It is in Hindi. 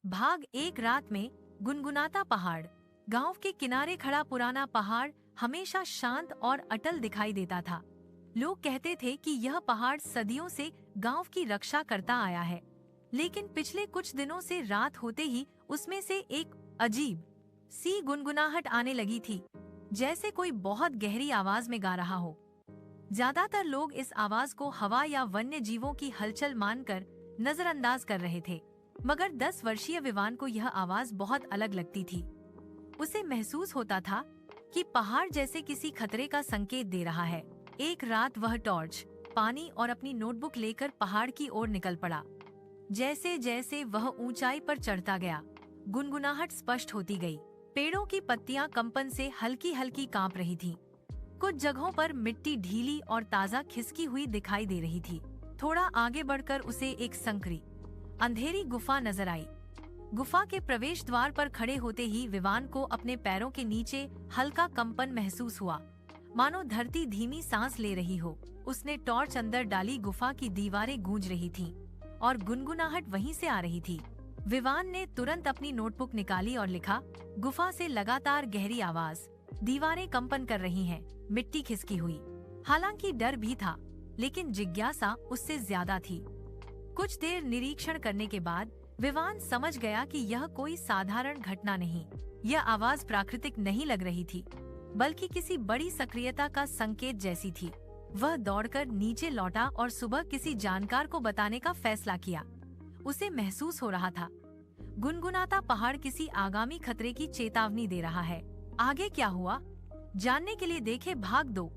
भाग एक रात में गुनगुनाता पहाड़। गांव के किनारे खड़ा पुराना पहाड़ हमेशा शांत और अटल दिखाई देता था। लोग कहते थे कि यह पहाड़ सदियों से गांव की रक्षा करता आया है, लेकिन पिछले कुछ दिनों से रात होते ही उसमें से एक अजीब सी गुनगुनाहट आने लगी थी, जैसे कोई बहुत गहरी आवाज में गा रहा हो। ज्यादातर लोग इस आवाज को हवा या वन्य जीवों की हलचल मानकर नजरअंदाज कर रहे थे, मगर 10 वर्षीय विवान को यह आवाज बहुत अलग लगती थी। उसे महसूस होता था कि पहाड़ जैसे किसी खतरे का संकेत दे रहा है। एक रात वह टॉर्च, पानी और अपनी नोटबुक लेकर पहाड़ की ओर निकल पड़ा। जैसे जैसे वह ऊंचाई पर चढ़ता गया, गुनगुनाहट स्पष्ट होती गई। पेड़ों की पत्तियां कंपन से हल्की हल्की कांप रही थीं। कुछ जगहों पर मिट्टी ढीली और ताजा खिसकी हुई दिखाई दे रही थी। थोड़ा आगे बढ़कर उसे एक संकरी अंधेरी गुफा नजर आई। गुफा के प्रवेश द्वार पर खड़े होते ही विवान को अपने पैरों के नीचे हल्का कंपन महसूस हुआ, मानो धरती धीमी सांस ले रही हो। उसने टॉर्च अंदर डाली। गुफा की दीवारें गूंज रही थीं और गुनगुनाहट वहीं से आ रही थी। विवान ने तुरंत अपनी नोटबुक निकाली और लिखा, गुफा से लगातार गहरी आवाज, दीवारें कंपन कर रही हैं, मिट्टी खिसकी हुई। हालांकि डर भी था, लेकिन जिज्ञासा उससे ज्यादा थी। कुछ देर निरीक्षण करने के बाद विवान समझ गया कि यह कोई साधारण घटना नहीं। यह आवाज प्राकृतिक नहीं लग रही थी, बल्कि किसी बड़ी सक्रियता का संकेत जैसी थी। वह दौड़कर नीचे लौटा और सुबह किसी जानकार को बताने का फैसला किया। उसे महसूस हो रहा था गुनगुनाता पहाड़ किसी आगामी खतरे की चेतावनी दे रहा है। आगे क्या हुआ, जानने के लिए देखें भाग 2।